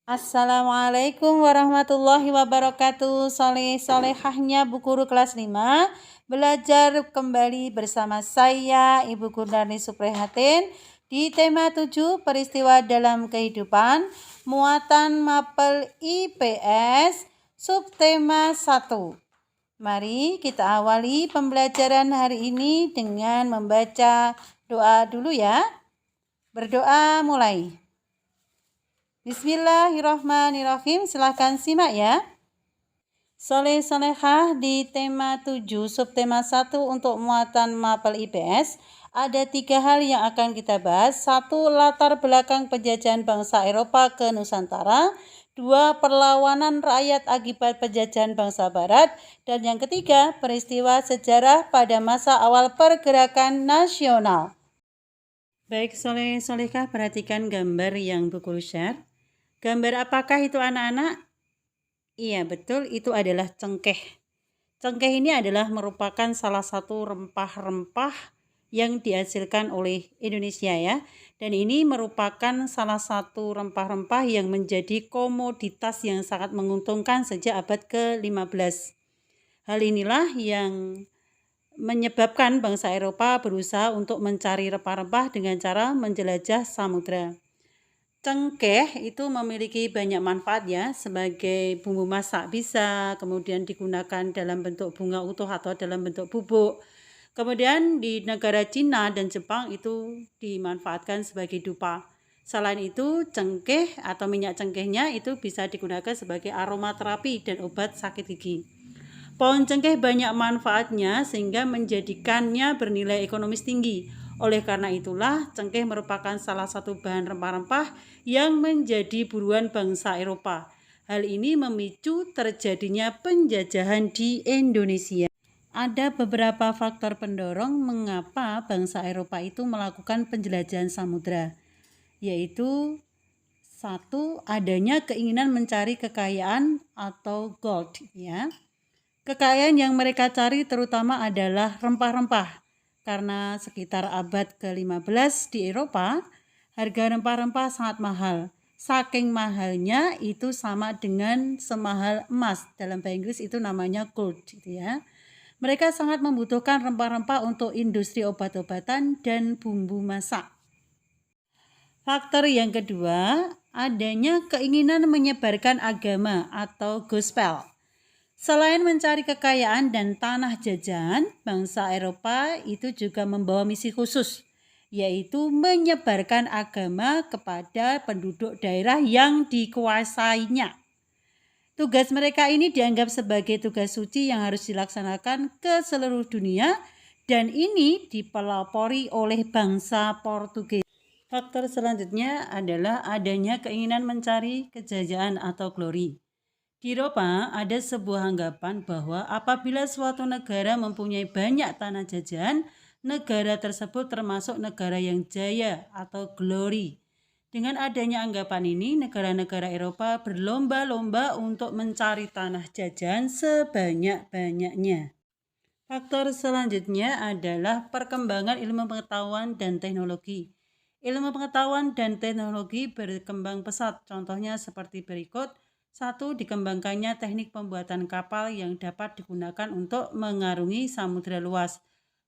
Assalamualaikum warahmatullahi wabarakatuh. Soleh-solehahnya Bu Guru kelas 5 belajar kembali bersama saya Ibu Gurnarni Suprihatin di tema 7 peristiwa dalam kehidupan muatan mapel IPS subtema 1. Mari kita awali pembelajaran hari ini dengan membaca doa dulu ya. Berdoa mulai. Bismillahirrahmanirrahim. Silahkan simak ya. Soleh-solehah di tema 7 subtema 1 untuk muatan mapel IPS. Ada 3 hal yang akan kita bahas. 1. Latar belakang penjajahan bangsa Eropa ke Nusantara. 2. Perlawanan rakyat akibat penjajahan bangsa Barat. Dan yang ketiga, peristiwa sejarah pada masa awal pergerakan nasional. Baik soleh-solehah, perhatikan gambar yang Bu Guru share. Gambar apakah itu anak-anak? Iya betul, itu adalah cengkeh. Cengkeh ini adalah merupakan salah satu rempah-rempah yang dihasilkan oleh Indonesia ya. Dan ini merupakan salah satu rempah-rempah yang menjadi komoditas yang sangat menguntungkan sejak abad ke-15. Hal inilah yang menyebabkan bangsa Eropa berusaha untuk mencari rempah-rempah dengan cara menjelajah samudra. Cengkeh itu memiliki banyak manfaat ya, sebagai bumbu masak bisa, kemudian digunakan dalam bentuk bunga utuh atau dalam bentuk bubuk. Kemudian di negara Cina dan Jepang itu dimanfaatkan sebagai dupa. Selain itu, cengkeh atau minyak cengkehnya itu bisa digunakan sebagai aromaterapi dan obat sakit gigi. Pohon cengkeh banyak manfaatnya sehingga menjadikannya bernilai ekonomis tinggi. Oleh karena itulah, cengkeh merupakan salah satu bahan rempah-rempah yang menjadi buruan bangsa Eropa. Hal ini memicu terjadinya penjajahan di Indonesia. Ada beberapa faktor pendorong mengapa bangsa Eropa itu melakukan penjelajahan samudra, yaitu 1. Adanya keinginan mencari kekayaan atau gold ya. Kekayaan yang mereka cari terutama adalah rempah-rempah. Karena sekitar abad ke-15 di Eropa, harga rempah-rempah sangat mahal. Saking mahalnya itu sama dengan semahal emas. Dalam bahasa Inggris itu namanya gold gitu ya. Mereka sangat membutuhkan rempah-rempah untuk industri obat-obatan dan bumbu masak. Faktor yang kedua, adanya keinginan menyebarkan agama atau gospel. Selain mencari kekayaan dan tanah jajan, bangsa Eropa itu juga membawa misi khusus, yaitu menyebarkan agama kepada penduduk daerah yang dikuasainya. Tugas mereka ini dianggap sebagai tugas suci yang harus dilaksanakan ke seluruh dunia, dan ini dipelopori oleh bangsa Portugis. Faktor selanjutnya adalah adanya keinginan mencari kejayaan atau glory. Di Eropa ada sebuah anggapan bahwa apabila suatu negara mempunyai banyak tanah jajan, negara tersebut termasuk negara yang jaya atau glory. Dengan adanya anggapan ini, negara-negara Eropa berlomba-lomba untuk mencari tanah jajan sebanyak-banyaknya. Faktor selanjutnya adalah perkembangan ilmu pengetahuan dan teknologi. Ilmu pengetahuan dan teknologi berkembang pesat, contohnya seperti berikut. 1. Dikembangkannya teknik pembuatan kapal yang dapat digunakan untuk mengarungi samudera luas.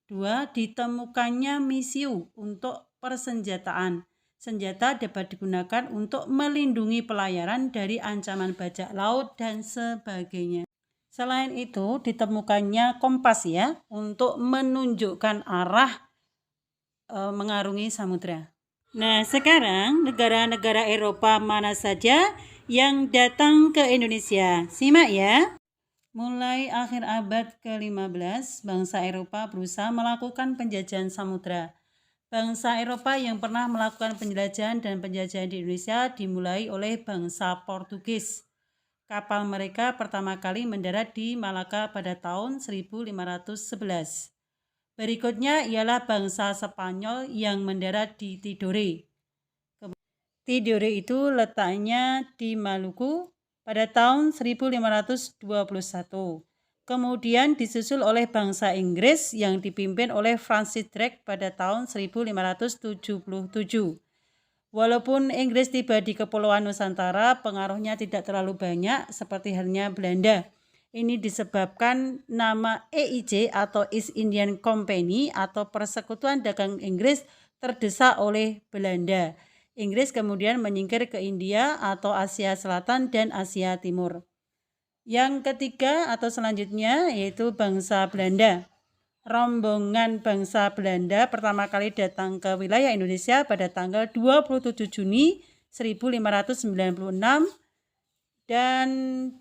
2. Ditemukannya misiu untuk persenjataan. Senjata dapat digunakan untuk melindungi pelayaran dari ancaman bajak laut dan sebagainya. Selain itu, ditemukannya kompas ya, untuk menunjukkan arah mengarungi samudera. Nah, sekarang negara-negara Eropa mana saja yang datang ke Indonesia? Simak ya. Mulai akhir abad ke-15, bangsa Eropa berusaha melakukan penjajahan samudra. Bangsa Eropa yang pernah melakukan penjelajahan dan penjajahan di Indonesia dimulai oleh bangsa Portugis. Kapal mereka pertama kali mendarat di Malaka pada tahun 1511. Berikutnya ialah bangsa Spanyol yang mendarat di Tidore. Tidore itu letaknya di Maluku pada tahun 1521. Kemudian disusul oleh bangsa Inggris yang dipimpin oleh Francis Drake pada tahun 1577. Walaupun Inggris tiba di Kepulauan Nusantara, pengaruhnya tidak terlalu banyak seperti halnya Belanda. Ini disebabkan nama EIC atau East Indian Company atau Persekutuan Dagang Inggris terdesak oleh Belanda. Inggris kemudian menyingkir ke India atau Asia Selatan dan Asia Timur. Yang ketiga atau selanjutnya yaitu bangsa Belanda. Rombongan bangsa Belanda pertama kali datang ke wilayah Indonesia pada tanggal 27 Juni 1596 dan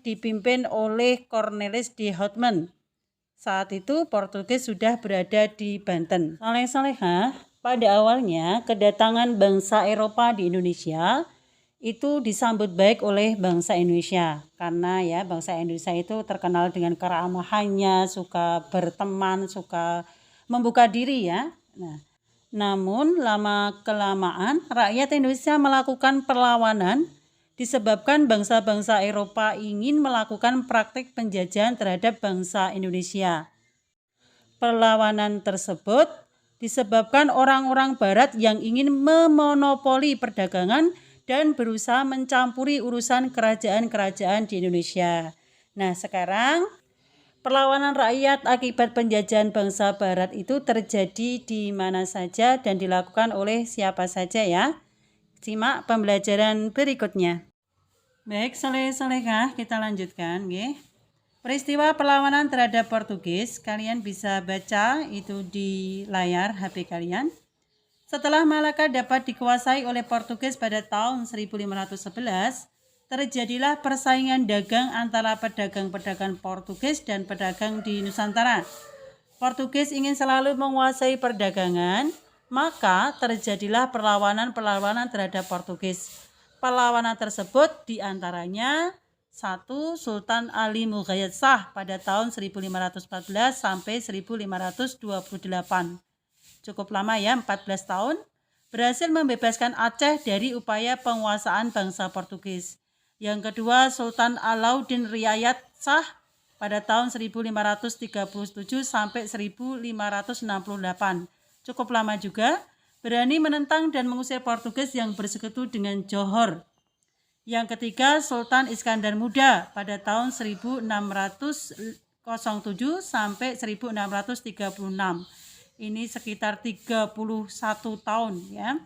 dipimpin oleh Cornelis de Houtman. Saat itu Portugis sudah berada di Banten. Saleh-salehah, pada awalnya kedatangan bangsa Eropa di Indonesia itu disambut baik oleh bangsa Indonesia karena ya bangsa Indonesia itu terkenal dengan keramahannya, suka berteman, suka membuka diri ya. Namun lama kelamaan rakyat Indonesia melakukan perlawanan disebabkan bangsa-bangsa Eropa ingin melakukan praktik penjajahan terhadap bangsa Indonesia. Perlawanan tersebut disebabkan orang-orang barat yang ingin memonopoli perdagangan dan berusaha mencampuri urusan kerajaan-kerajaan di Indonesia. Nah, sekarang perlawanan rakyat akibat penjajahan bangsa barat itu terjadi di mana saja dan dilakukan oleh siapa saja ya. Simak pembelajaran berikutnya. Baik, saleh-salehah, kita lanjutkan nggih. Peristiwa perlawanan terhadap Portugis, kalian bisa baca itu di layar HP kalian. Setelah Malaka dapat dikuasai oleh Portugis pada tahun 1511, terjadilah persaingan dagang antara pedagang-pedagang Portugis dan pedagang di Nusantara. Portugis ingin selalu menguasai perdagangan, maka terjadilah perlawanan-perlawanan terhadap Portugis. Perlawanan tersebut diantaranya 1. Sultan Ali Mughayat Shah pada tahun 1514 sampai 1528. Cukup lama ya, 14 tahun, berhasil membebaskan Aceh dari upaya penguasaan bangsa Portugis. Yang kedua, Sultan Alauddin Riayat Shah pada tahun 1537 sampai 1568. Cukup lama juga, berani menentang dan mengusir Portugis yang bersekutu dengan Johor. Yang ketiga, Sultan Iskandar Muda pada tahun 1607 sampai 1636. Ini sekitar 31 tahun ya.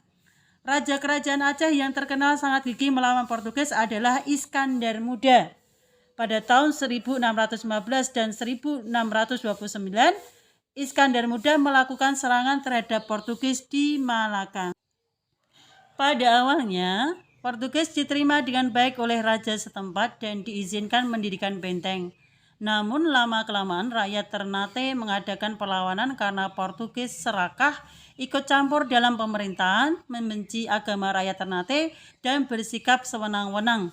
Raja kerajaan Aceh yang terkenal sangat gigih melawan Portugis adalah Iskandar Muda. Pada tahun 1615 dan 1629, Iskandar Muda melakukan serangan terhadap Portugis di Malaka. Pada awalnya, Portugis diterima dengan baik oleh raja setempat dan diizinkan mendirikan benteng. Namun lama-kelamaan rakyat Ternate mengadakan perlawanan karena Portugis serakah, ikut campur dalam pemerintahan, membenci agama rakyat Ternate, dan bersikap sewenang-wenang.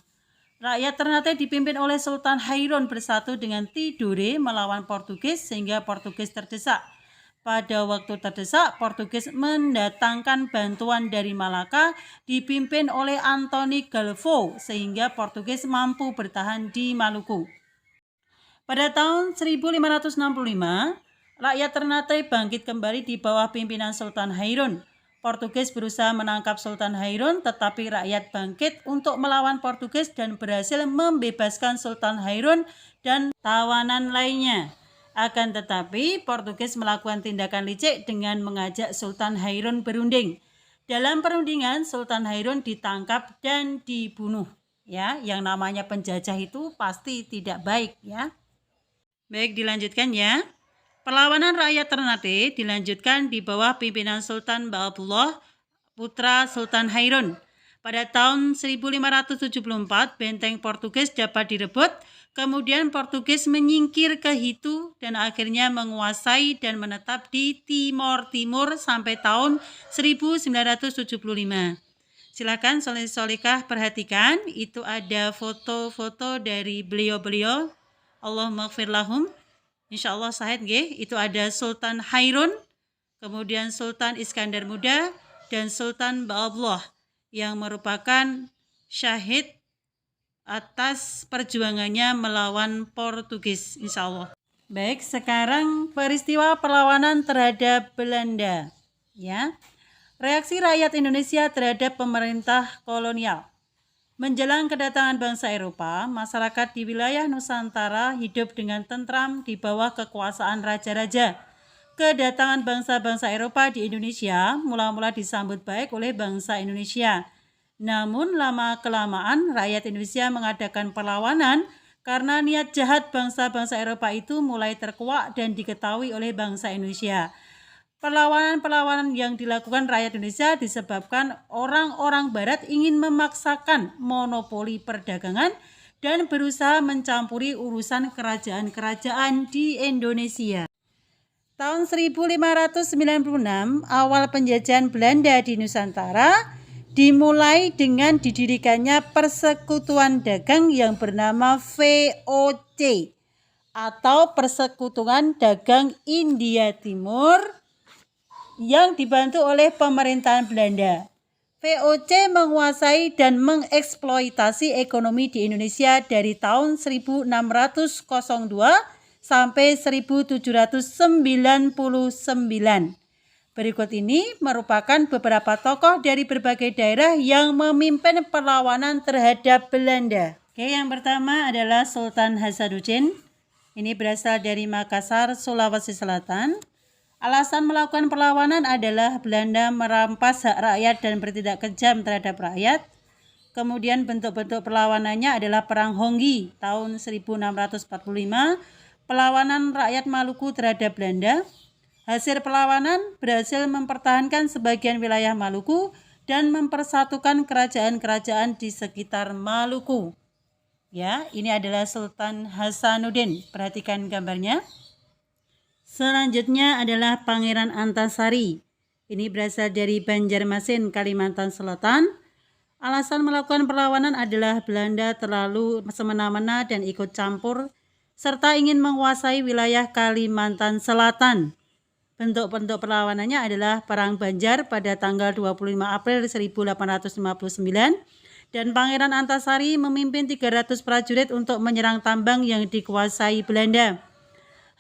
Rakyat Ternate dipimpin oleh Sultan Hairon bersatu dengan Tidore melawan Portugis sehingga Portugis terdesak. Pada waktu terdesak, Portugis mendatangkan bantuan dari Malaka dipimpin oleh Anthony Galvão sehingga Portugis mampu bertahan di Maluku. Pada tahun 1565, rakyat Ternate bangkit kembali di bawah pimpinan Sultan Hairon. Portugis berusaha menangkap Sultan Hairon, tetapi rakyat bangkit untuk melawan Portugis dan berhasil membebaskan Sultan Hairon dan tawanan lainnya. Akan tetapi, Portugis melakukan tindakan licik dengan mengajak Sultan Hairon berunding. Dalam perundingan, Sultan Hairon ditangkap dan dibunuh. Ya, yang namanya penjajah itu pasti tidak baik ya. Baik, dilanjutkan ya. Perlawanan rakyat Ternate dilanjutkan di bawah pimpinan Sultan Baabullah, putra Sultan Hairon. Pada tahun 1574, benteng Portugis dapat direbut, kemudian Portugis menyingkir ke Hitu dan akhirnya menguasai dan menetap di Timor Timur sampai tahun 1975. Silakan soleh-solehah perhatikan, itu ada foto-foto dari beliau-beliau. Allahumma gfir lahum. Insyaallah sahih nggih. Itu ada Sultan Hairon, kemudian Sultan Iskandar Muda dan Sultan Baabullah yang merupakan syahid atas perjuangannya melawan Portugis insyaallah. Baik, sekarang peristiwa perlawanan terhadap Belanda ya. Reaksi rakyat Indonesia terhadap pemerintah kolonial. Menjelang kedatangan bangsa Eropa, masyarakat di wilayah Nusantara hidup dengan tentram di bawah kekuasaan raja-raja. Kedatangan bangsa-bangsa Eropa di Indonesia mula-mula disambut baik oleh bangsa Indonesia. Namun lama-kelamaan rakyat Indonesia mengadakan perlawanan karena niat jahat bangsa-bangsa Eropa itu mulai terkuak dan diketahui oleh bangsa Indonesia. Perlawanan-perlawanan yang dilakukan rakyat Indonesia disebabkan orang-orang Barat ingin memaksakan monopoli perdagangan dan berusaha mencampuri urusan kerajaan-kerajaan di Indonesia. Tahun 1596, awal penjajahan Belanda di Nusantara dimulai dengan didirikannya Persekutuan Dagang yang bernama VOC atau Persekutuan Dagang India Timur yang dibantu oleh pemerintahan Belanda. VOC menguasai dan mengeksploitasi ekonomi di Indonesia dari tahun 1602 sampai 1799. Berikut ini merupakan beberapa tokoh dari berbagai daerah yang memimpin perlawanan terhadap Belanda. Oke, yang pertama adalah Sultan Hasanuddin. Ini berasal dari Makassar, Sulawesi Selatan. Alasan melakukan perlawanan adalah Belanda merampas hak rakyat dan bertindak kejam terhadap rakyat. Kemudian bentuk-bentuk perlawanannya adalah Perang Honggi tahun 1645, perlawanan rakyat Maluku terhadap Belanda. Hasil perlawanan berhasil mempertahankan sebagian wilayah Maluku dan mempersatukan kerajaan-kerajaan di sekitar Maluku. Ya, ini adalah Sultan Hasanuddin. Perhatikan gambarnya. Selanjutnya adalah Pangeran Antasari. Ini berasal dari Banjarmasin, Kalimantan Selatan. Alasan melakukan perlawanan adalah Belanda terlalu semena-mena dan ikut campur, serta ingin menguasai wilayah Kalimantan Selatan. Bentuk-bentuk perlawanannya adalah Perang Banjar pada tanggal 25 April 1859, dan Pangeran Antasari memimpin 300 prajurit untuk menyerang tambang yang dikuasai Belanda.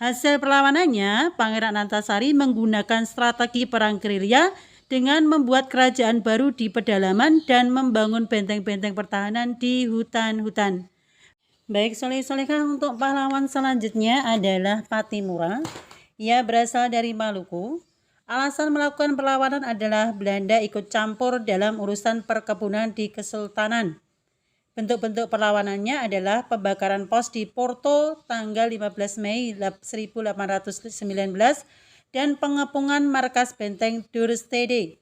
Hasil perlawanannya, Pangeran Antasari menggunakan strategi perang gerilya dengan membuat kerajaan baru di pedalaman dan membangun benteng-benteng pertahanan di hutan-hutan. Baik, soleh-solehah, untuk pahlawan selanjutnya adalah Patimura. Ia berasal dari Maluku. Alasan melakukan perlawanan adalah Belanda ikut campur dalam urusan perkebunan di Kesultanan. Bentuk-bentuk perlawanannya adalah pembakaran pos di Porto tanggal 15 Mei 1819 dan pengepungan markas benteng Duurstede.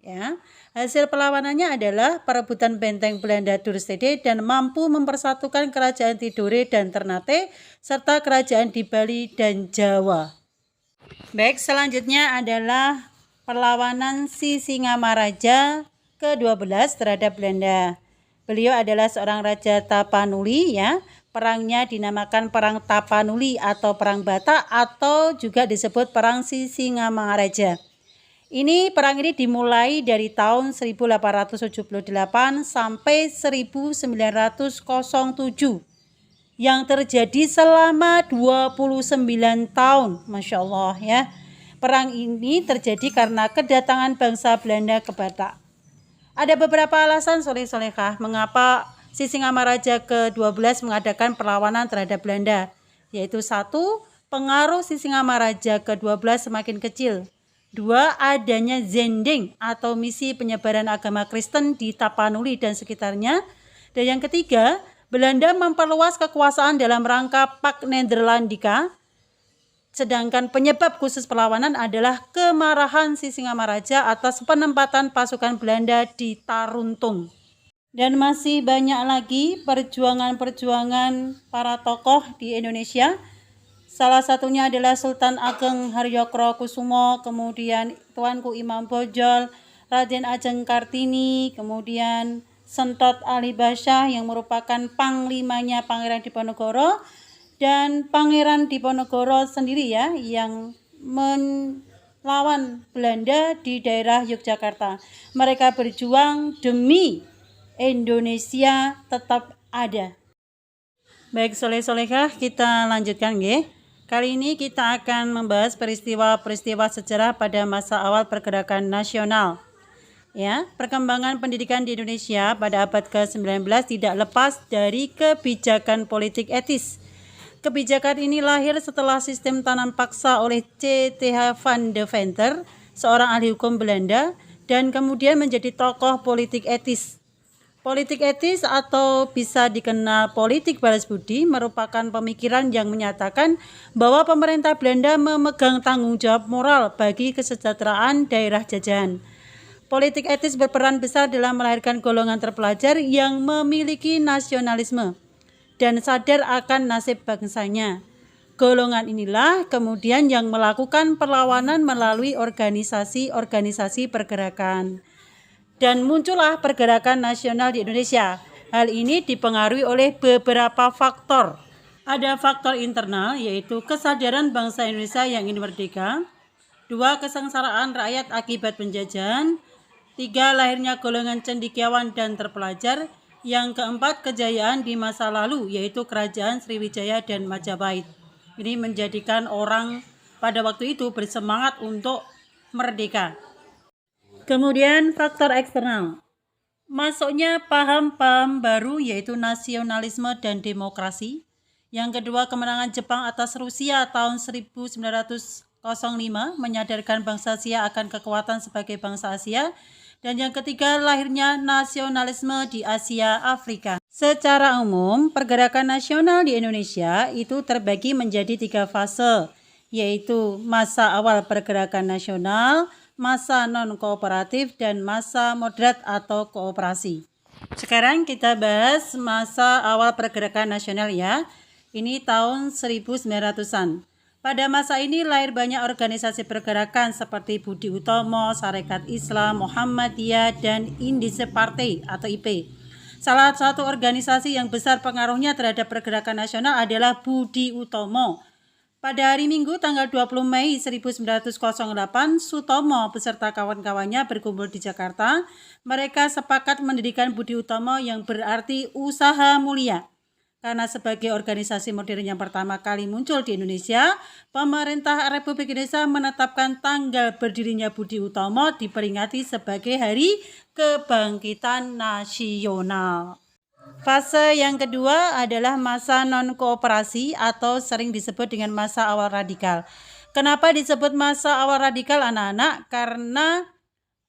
Ya, hasil perlawanannya adalah perebutan benteng Belanda Duurstede dan mampu mempersatukan kerajaan Tidore dan Ternate serta kerajaan di Bali dan Jawa. Baik, selanjutnya adalah perlawanan Sisingamaraja ke-12 terhadap Belanda. Beliau adalah seorang raja Tapanuli, ya. Perangnya dinamakan Perang Tapanuli atau Perang Batak atau juga disebut Perang Sisingamaraja. Perang ini dimulai dari tahun 1878 sampai 1907 yang terjadi selama 29 tahun. Masya Allah, ya. Perang ini terjadi karena kedatangan bangsa Belanda ke Batak. Ada beberapa alasan, soleh-solehah, mengapa Sisingamaraja ke-12 mengadakan perlawanan terhadap Belanda, yaitu 1. Pengaruh Sisingamaraja ke-12 semakin kecil. 2. Adanya zending atau misi penyebaran agama Kristen di Tapanuli dan sekitarnya. Dan yang ketiga, Belanda memperluas kekuasaan dalam rangka Pak Nederlandika. Sedangkan penyebab khusus perlawanan adalah kemarahan Sisingamaraja atas penempatan pasukan Belanda di Taruntung. Dan masih banyak lagi perjuangan-perjuangan para tokoh di Indonesia. Salah satunya adalah Sultan Ageng Haryokrokusumo, kemudian Tuanku Imam Bonjol, Raden Ajeng Kartini, kemudian Sentot Ali Basyah yang merupakan panglimanya Pangeran Diponegoro, dan Pangeran Diponegoro sendiri, ya, yang melawan Belanda di daerah Yogyakarta. Mereka berjuang demi Indonesia tetap ada. Baik, soleh-solehah, kita lanjutkan, nggih. Kali ini kita akan membahas peristiwa-peristiwa sejarah pada masa awal pergerakan nasional. Ya, perkembangan pendidikan di Indonesia pada abad ke-19 tidak lepas dari kebijakan politik etis. Kebijakan ini lahir setelah sistem tanam paksa oleh C.Th. van Deventer, seorang ahli hukum Belanda, dan kemudian menjadi tokoh politik etis. Politik etis atau bisa dikenal politik balas budi merupakan pemikiran yang menyatakan bahwa pemerintah Belanda memegang tanggung jawab moral bagi kesejahteraan daerah jajahan. Politik etis berperan besar dalam melahirkan golongan terpelajar yang memiliki nasionalisme dan sadar akan nasib bangsanya. Golongan inilah kemudian yang melakukan perlawanan melalui organisasi-organisasi pergerakan. Dan muncullah pergerakan nasional di Indonesia. Hal ini dipengaruhi oleh beberapa faktor. Ada faktor internal, yaitu kesadaran bangsa Indonesia yang ingin merdeka. 2. Kesengsaraan rakyat akibat penjajahan. 3. Lahirnya golongan cendekiawan dan terpelajar. Yang keempat, kejayaan di masa lalu, yaitu kerajaan Sriwijaya dan Majapahit. Ini menjadikan orang pada waktu itu bersemangat untuk merdeka. Kemudian faktor eksternal. Masuknya paham-paham baru, yaitu nasionalisme dan demokrasi. Yang kedua, kemenangan Jepang atas Rusia tahun 1905 menyadarkan bangsa Asia akan kekuatan sebagai bangsa Asia. Dan yang ketiga, lahirnya nasionalisme di Asia Afrika. Secara umum, pergerakan nasional di Indonesia itu terbagi menjadi 3 fase, yaitu masa awal pergerakan nasional, masa non-kooperatif, dan masa moderat atau kooperasi. Sekarang kita bahas masa awal pergerakan nasional ya. Ini tahun 1900-an. Pada masa ini lahir banyak organisasi pergerakan seperti Budi Utomo, Sarekat Islam, Muhammadiyah, dan Indise Partai atau IP. Salah satu organisasi yang besar pengaruhnya terhadap pergerakan nasional adalah Budi Utomo. Pada hari Minggu tanggal 20 Mei 1908, Sutomo beserta kawan-kawannya berkumpul di Jakarta. Mereka sepakat mendirikan Budi Utomo yang berarti usaha mulia. Karena sebagai organisasi modern yang pertama kali muncul di Indonesia, pemerintah Republik Indonesia menetapkan tanggal berdirinya Budi Utomo diperingati sebagai Hari Kebangkitan Nasional. Fase yang kedua adalah masa non-kooperasi atau sering disebut dengan masa awal radikal. Kenapa disebut masa awal radikal anak-anak? Karena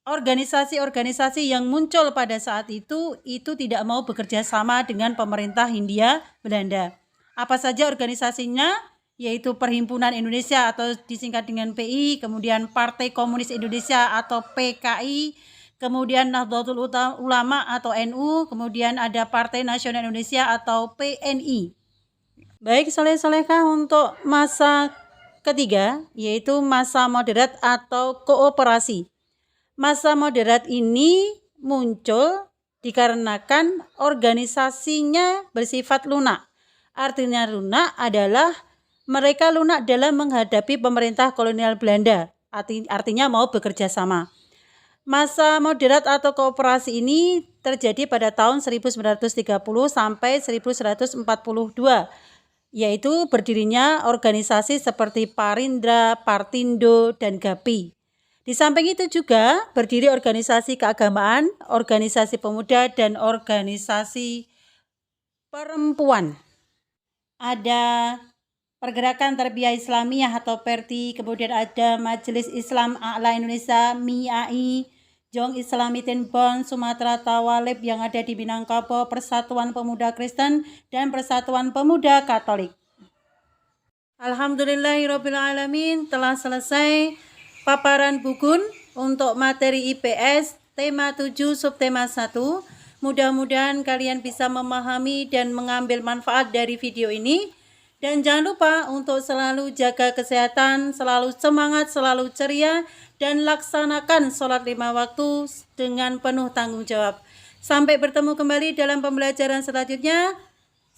organisasi-organisasi yang muncul pada saat itu tidak mau bekerja sama dengan pemerintah Hindia Belanda. Apa saja organisasinya? Yaitu Perhimpunan Indonesia atau disingkat dengan PI, kemudian Partai Komunis Indonesia atau PKI, kemudian Nahdlatul Ulama atau NU, kemudian ada Partai Nasional Indonesia atau PNI. Baik, soleh-solehkah untuk masa ketiga, yaitu masa moderat atau kooperasi. Masa moderat ini muncul dikarenakan organisasinya bersifat lunak. Artinya lunak adalah mereka lunak dalam menghadapi pemerintah kolonial Belanda. Artinya mau bekerja sama. Masa moderat atau kooperasi ini terjadi pada tahun 1930 sampai 1942, yaitu berdirinya organisasi seperti Parindra, Partindo, dan GAPI. Di samping itu juga berdiri organisasi keagamaan, organisasi pemuda, dan organisasi perempuan. Ada Pergerakan Tarbiyah Islamiyah atau PERTI, kemudian ada Majelis Islam A'la Indonesia MIAI, Jong Islami Tinbon, Sumatera Tawalib yang ada di Minangkabau, Persatuan Pemuda Kristen, dan Persatuan Pemuda Katolik. Alhamdulillahirrabbilalamin, telah selesai paparan Bukun untuk materi IPS tema 7 subtema 1. Mudah-mudahan kalian bisa memahami dan mengambil manfaat dari video ini. Dan jangan lupa untuk selalu jaga kesehatan, selalu semangat, selalu ceria, dan laksanakan sholat 5 waktu dengan penuh tanggung jawab. Sampai bertemu kembali dalam pembelajaran selanjutnya.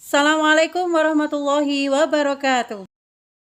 Assalamualaikum warahmatullahi wabarakatuh.